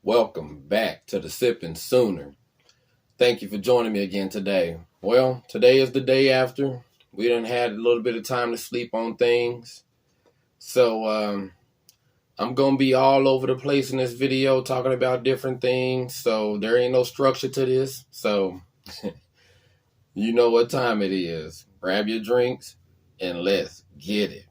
Welcome back to the Sipping Sooner. Thank you for joining me again today. Well, today is the day after. We done had a little bit of time to sleep on things. So I'm going to be all over the place in this video talking about different things. So there ain't no structure to this. So you know what time it is. Grab your drinks and let's get it.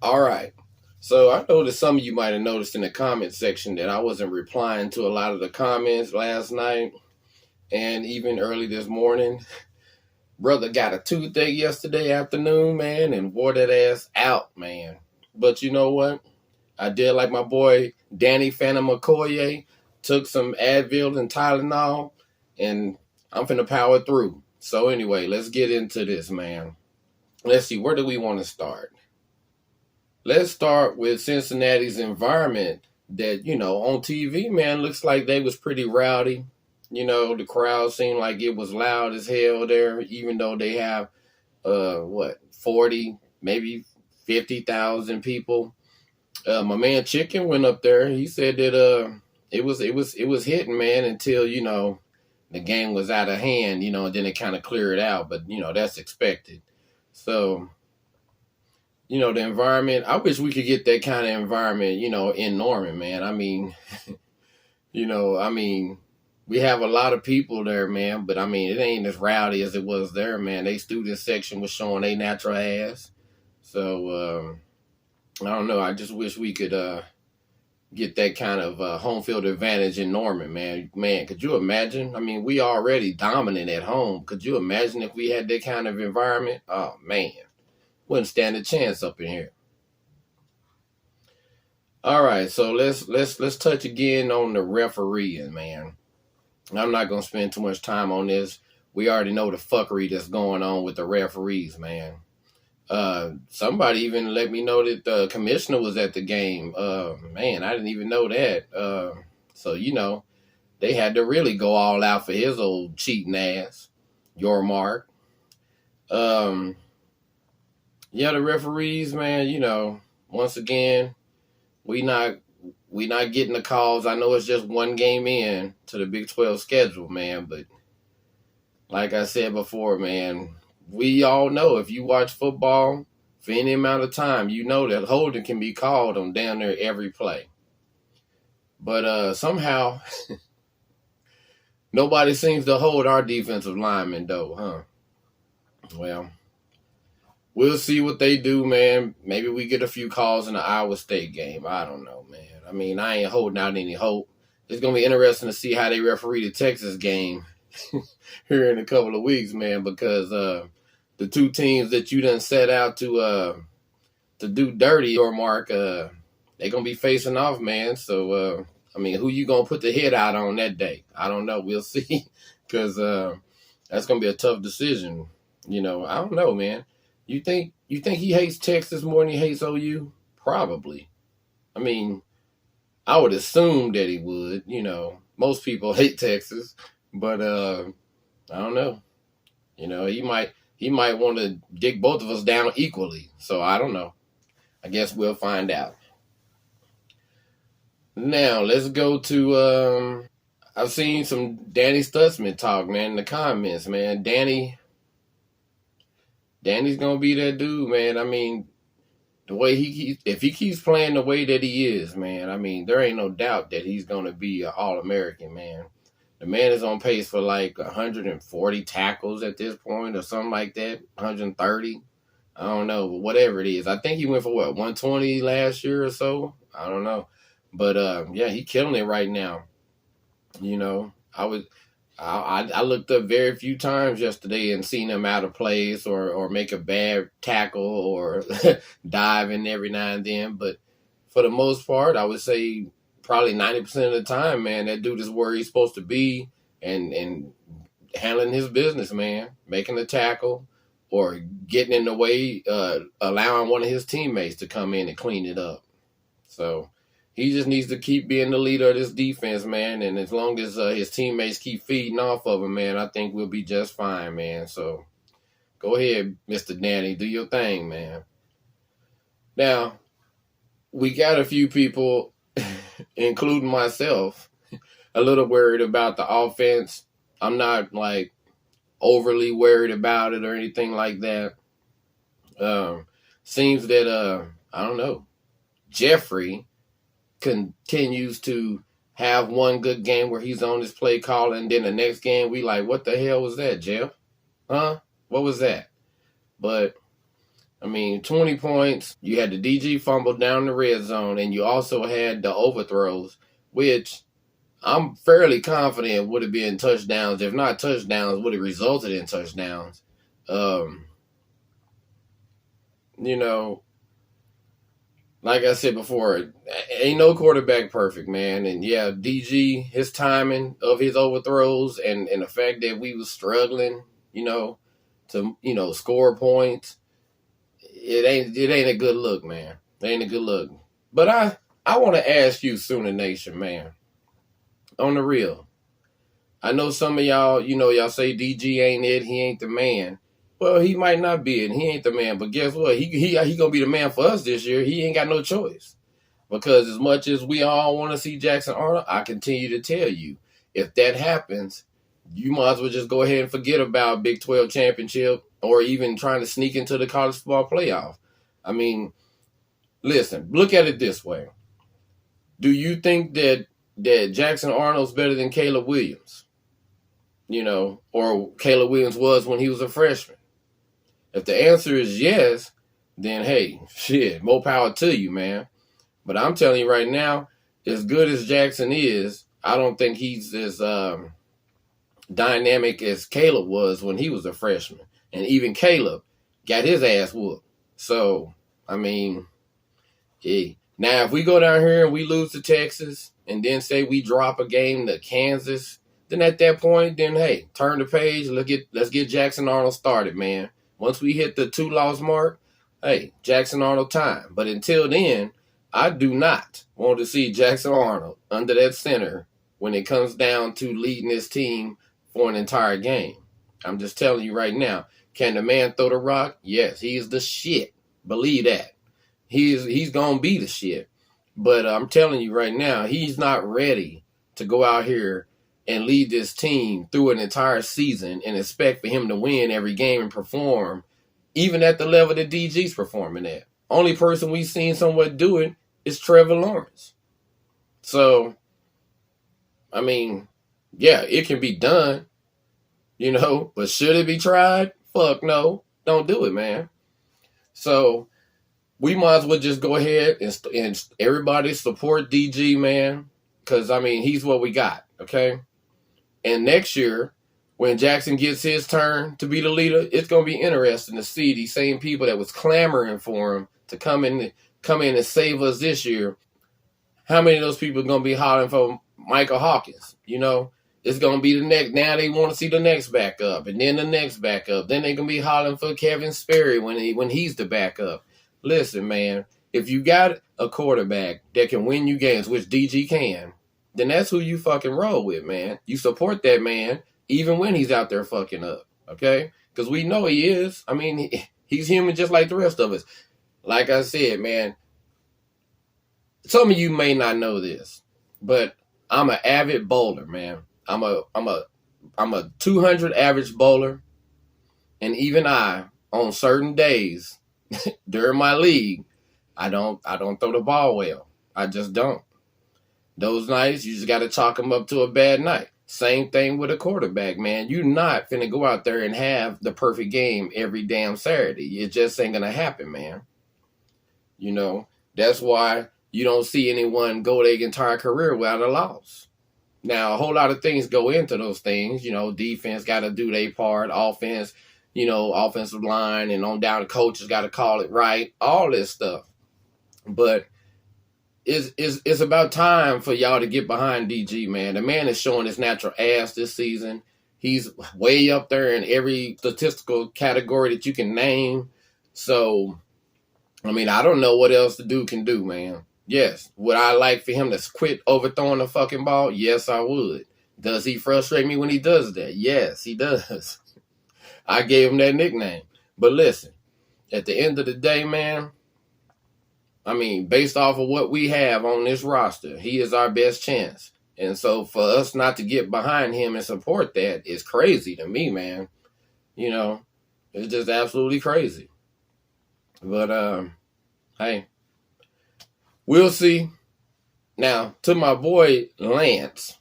All right. So I noticed some of you might have noticed in the comment section that I wasn't replying to a lot of the comments last night and even early this morning. Brother got a toothache yesterday afternoon, man, and wore that ass out, man. But you know what? I did like my boy Danny Phantom McCoy, took some Advil and Tylenol, and I'm finna power through. So anyway, let's get into this, man. Let's see, where do we want to start? Let's start with Cincinnati's environment that, on TV, man, looks like they was pretty rowdy. The crowd seemed like it was loud as hell there, even though they have, 40, maybe 50,000 people. My man Chicken went up there. He said that it was hitting, man, until, the game was out of hand, and then it kind of cleared out. But, that's expected. So, the environment, I wish we could get that kind of environment, in Norman, man. I mean, we have a lot of people there, man, but it ain't as rowdy as it was there, man. They student section was showing they natural ass. So, I don't know. I just wish we could get that kind of home field advantage in Norman, man. Man, could you imagine? We already dominant at home. Could you imagine if we had that kind of environment? Oh, man. Wouldn't stand a chance up in here. All right, so let's touch again on the refereeing, man. I'm not gonna spend too much time on this. We already know the fuckery that's going on with the referees, man. Somebody even let me know that the commissioner was at the game. Man, I didn't even know that. So they had to really go all out for his old cheating ass. Your mark. Yeah, the referees, man, once again, we not getting the calls. I know it's just one game in to the Big 12 schedule, man, but like I said before, man, we all know if you watch football for any amount of time, you know that holding can be called on down there every play. But somehow nobody seems to hold our defensive linemen though, huh? Well, we'll see what they do, man. Maybe we get a few calls in the Iowa State game. I don't know, man. I ain't holding out any hope. It's going to be interesting to see how they referee the Texas game here in a couple of weeks, man, because the two teams that you done set out to do dirty, your mark, they're going to be facing off, man. So, who you going to put the hit out on that day? I don't know. We'll see, because that's going to be a tough decision. I don't know, man. You think he hates Texas more than he hates OU? Probably. I would assume that he would. Most people hate Texas, but I don't know. He might want to dig both of us down equally. So I don't know. I guess we'll find out. Now let's go to. I've seen some Danny Stusman talk, man, in the comments, man. Danny's gonna be that dude, man. The way if he keeps playing the way that he is, man, there ain't no doubt that he's gonna be an All-American, man. The man is on pace for like 140 tackles at this point or something like that, 130. I don't know, but whatever it is. I think he went for 120 last year or so. I don't know. But yeah, he killing it right now. I looked up very few times yesterday and seen him out of place or make a bad tackle or dive in every now and then. But for the most part, I would say probably 90% of the time, man, that dude is where he's supposed to be and handling his business, man, making a tackle or getting in the way, allowing one of his teammates to come in and clean it up. So he just needs to keep being the leader of this defense, man. And as long as his teammates keep feeding off of him, man, I think we'll be just fine, man. So go ahead, Mr. Danny, do your thing, man. Now, we got a few people, including myself, a little worried about the offense. I'm not like overly worried about it or anything like that. Seems that I don't know, Jeffrey continues to have one good game where he's on his play call, and then the next game we like, what the hell was that, Jeff? Huh? What was that? But I mean, 20 points. You had the DG fumble down the red zone, and you also had the overthrows, which I'm fairly confident would have been touchdowns. If not touchdowns, would have resulted in touchdowns. You know, like I said before, ain't no quarterback perfect, man. And yeah, DG, his timing of his overthrows and the fact that we was struggling, to score points, it ain't a good look, man. It ain't a good look. But I want to ask you, Sooner Nation, man, on the real. I know some of y'all, y'all say DG ain't it, he ain't the man. Well, he might not be it, he ain't the man. But guess what? He gonna be the man for us this year. He ain't got no choice. Because as much as we all want to see Jackson Arnold, I continue to tell you, if that happens, you might as well just go ahead and forget about Big 12 championship or even trying to sneak into the college football playoff. I mean, listen, look at it this way. Do you think that Jackson Arnold's better than Caleb Williams? Or Caleb Williams was when he was a freshman? If the answer is yes, then hey, shit, more power to you, man. But I'm telling you right now, as good as Jackson is, I don't think he's as dynamic as Caleb was when he was a freshman. And even Caleb got his ass whooped. So, I mean, hey. Now, if we go down here and we lose to Texas and then say we drop a game to Kansas, then at that point, then, hey, turn the page. Let's get Jackson Arnold started, man. Once we hit the 2-loss mark, hey, Jackson Arnold time. But until then, I do not want to see Jackson Arnold under that center when it comes down to leading this team for an entire game. I'm just telling you right now, can the man throw the rock? Yes, he is the shit. Believe that. He's going to be the shit. But I'm telling you right now, he's not ready to go out here and lead this team through an entire season and expect for him to win every game and perform, even at the level that DG's performing at. Only person we've seen somewhat do it is Trevor Lawrence. So, I mean, yeah, it can be done, but should it be tried? Fuck no. Don't do it, man. So, we might as well just go ahead and everybody support DG, man, because, I mean, he's what we got, okay? And next year, when Jackson gets his turn to be the leader, it's going to be interesting to see these same people that was clamoring for him to come in and save us this year. How many of those people are going to be hollering for Michael Hawkins? It's going to be the next. Now they want to see the next backup, and then the next backup. Then they're going to be hollering for Kevin Sperry when he's the backup. Listen, man, if you got a quarterback that can win you games, which DG can, then that's who you fucking roll with, man. You support that man even when he's out there fucking up, okay? Because we know he is. I mean, he's human just like the rest of us. Like I said, man, some of you may not know this, but I'm an avid bowler, man. I'm a 200 average bowler, and even on certain days during my league, I don't throw the ball well. I just don't. Those nights, you just got to chalk them up to a bad night. Same thing with a quarterback, man. You're not finna go out there and have the perfect game every damn Saturday. It just ain't gonna happen, man. That's why you don't see anyone go their entire career without a loss. Now, a whole lot of things go into those things. Defense got to do their part. Offense, offensive line and on down the coaches got to call it right. All this stuff. But it's about time for y'all to get behind DG, man. The man is showing his natural ass this season. He's way up there in every statistical category that you can name. So, I don't know what else the dude can do, man. Yes. Would I like for him to quit overthrowing the fucking ball? Yes, I would. Does he frustrate me when he does that? Yes, he does. I gave him that nickname. But listen, at the end of the day, man, based off of what we have on this roster, he is our best chance. And so for us not to get behind him and support that is crazy to me, man. It's just absolutely crazy. But, hey, we'll see. Now, to my boy Lance.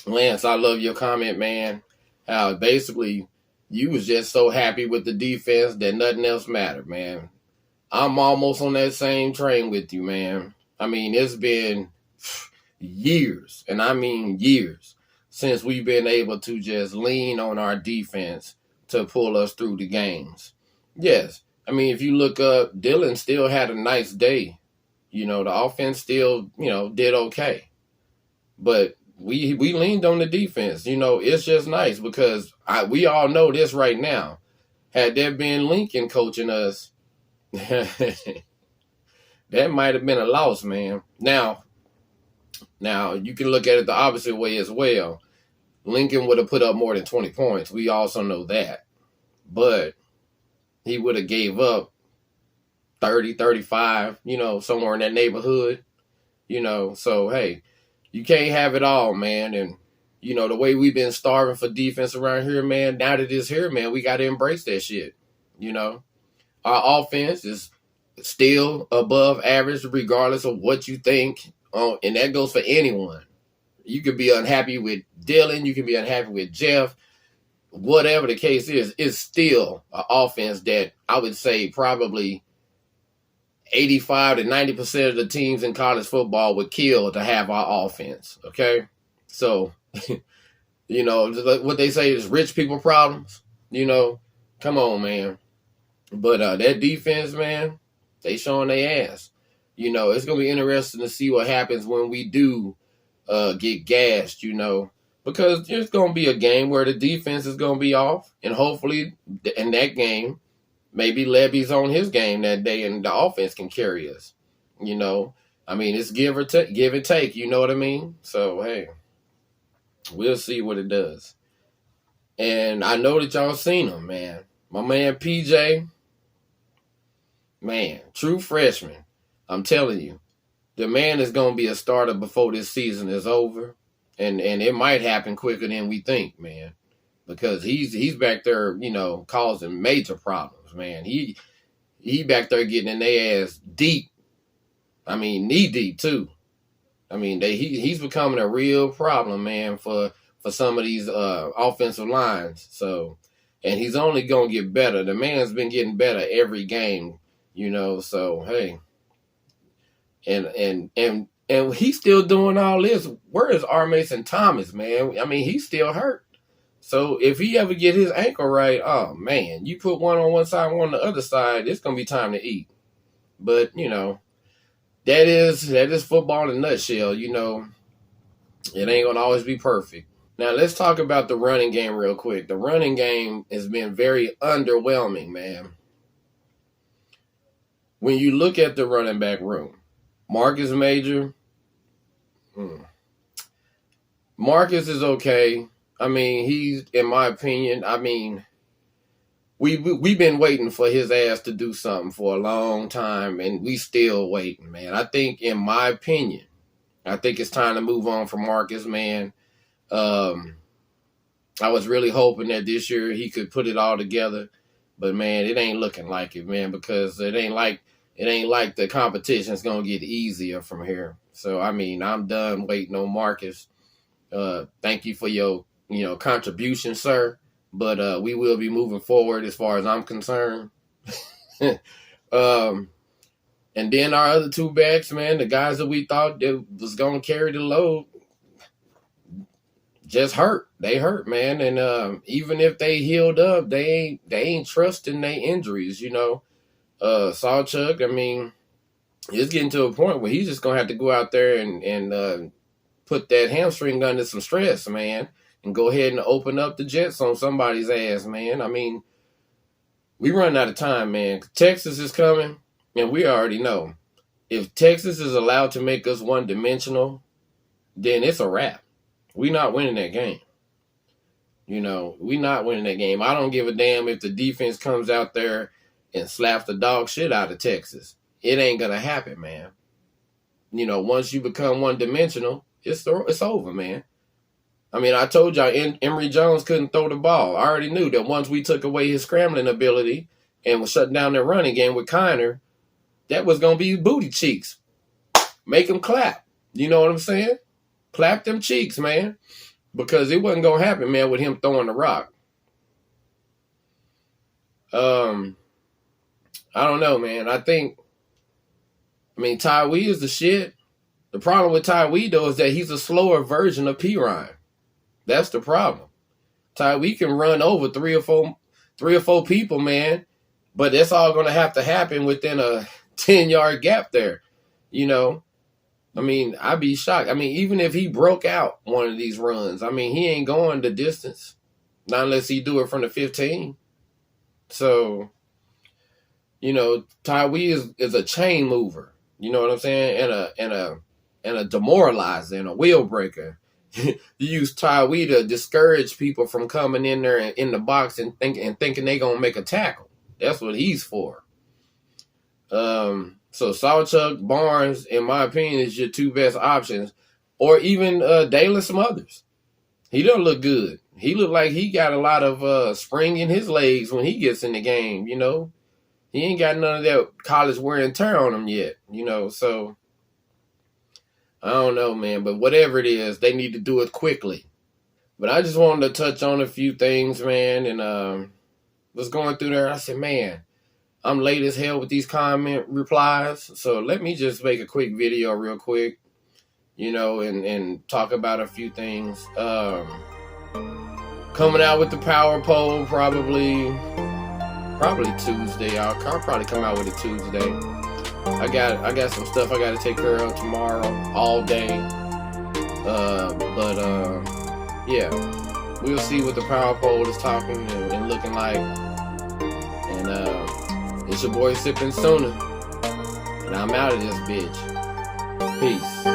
Lance, I love your comment, man. How basically you was just so happy with the defense that nothing else mattered, man. I'm almost on that same train with you, man. It's been years, and I mean years, since we've been able to just lean on our defense to pull us through the games. Yes. If you look up, Dylan still had a nice day. The offense still, did okay. But we leaned on the defense. It's just nice because we all know this right now. Had there been Lincoln coaching us, that might have been a loss, man. Now, you can look at it the opposite way as well. Lincoln would have put up more than 20 points. We also know that. But he would have gave up 30, 35, somewhere in that neighborhood. So, hey, you can't have it all, man. And, the way we've been starving for defense around here, man, now that it's here, man, we got to embrace that shit. Our offense is still above average regardless of what you think. And that goes for anyone. You could be unhappy with Dylan. You can be unhappy with Jeff. Whatever the case is, it's still an offense that I would say probably 85 to 90% of the teams in college football would kill to have our offense. Okay? So, what they say is rich people problems. Come on, man. But that defense, man, they showing their ass. It's going to be interesting to see what happens when we do get gashed, because there's going to be a game where the defense is going to be off. And hopefully in that game, maybe Levy's on his game that day and the offense can carry us. It's give and take, you know what I mean? So, hey, we'll see what it does. And I know that y'all seen him, man. My man PJ, man, true freshman. I'm telling you, the man is going to be a starter before this season is over. And it might happen quicker than we think, man. Because he's back there, causing major problems, man. He back there getting in their ass deep. Knee deep, too. He's becoming a real problem, man, for some of these offensive lines. So, and he's only going to get better. The man's been getting better every game, so, hey. And he's still doing all this. Where is R. Mason Thomas, man? He's still hurt. So if he ever get his ankle right, oh, man, you put one on one side, one on the other side, it's going to be time to eat. But, that is football in a nutshell, It ain't going to always be perfect. Now, let's talk about the running game real quick. The running game has been very underwhelming, man. When you look at the running back room, Marcus Major, Marcus is okay. He's, in my opinion, we've been waiting for his ass to do something for a long time, and we still waiting, man. I think, in my opinion, it's time to move on from Marcus, man. I was really hoping that this year he could put it all together, but, man, it ain't looking like it, man, because it ain't like the competition's going to get easier from here. So, I'm done waiting on Marcus. Thank you for your, contribution, sir. But we will be moving forward as far as I'm concerned. And then our other two backs, man, the guys that we thought that was going to carry the load, just hurt. They hurt, man. And even if they healed up, they ain't trusting their injuries, you know. Sawchuck, I mean, it's getting to a point where he's just gonna have to go out there and put that hamstring under some stress, man, and go ahead and open up the jets on somebody's ass, man. I mean, we run out of time, man. Texas is coming, and we already know. If Texas is allowed to make us one-dimensional, then it's a wrap. We not winning that game. You know, we not winning that game. I don't give a damn if the defense comes out there and slaps the dog shit out of Texas. It ain't gonna happen, man. You know, once you become one-dimensional, it's over, man. I mean, I told y'all Emory Jones couldn't throw the ball. I already knew that once we took away his scrambling ability and was shutting down their running game with Kiner, that was going to be booty cheeks. Make them clap. You know what I'm saying? Clap them cheeks, man. Because it wasn't going to happen, man, with him throwing the rock. I don't know, man. I mean, Tyree is the shit. The problem with Tyree, though, is that he's a slower version of P-Ryan. That's the problem. Tyree can run over three or four people, man. But that's all going to happen within a 10-yard gap there. You know, I mean, I'd be shocked. I mean, even if he broke out one of these runs, I mean, he ain't going the distance. Not unless he do it from the 15. So, you know, Tyree is a chain mover. You know what I'm saying? And a demoralizer and a wheel breaker. You use Tyree to discourage people from coming in there and in the box and thinking they gonna make a tackle. That's what he's for. So Sawchuck, Barnes, in my opinion, is your two best options. Or even Dalen Smothers. He don't look good. He look like he got a lot of spring in his legs when he gets in the game, you know. He ain't got none of that college wear and tear on him yet, you know, so I don't know, man, but whatever it is, they need to do it quickly. But I just wanted to touch on a few things, man, and was going through there. I said, man, I'm late as hell with these comment replies, so let me just make a quick video real quick, you know, and talk about a few things. Coming out with the power poll probably Tuesday. I'll probably come out with it Tuesday. I got some stuff I got to take care of tomorrow, all day. Yeah, we'll see what the power poll is talking and looking like. And it's your boy Sippin' Sooner, and I'm out of this bitch. Peace.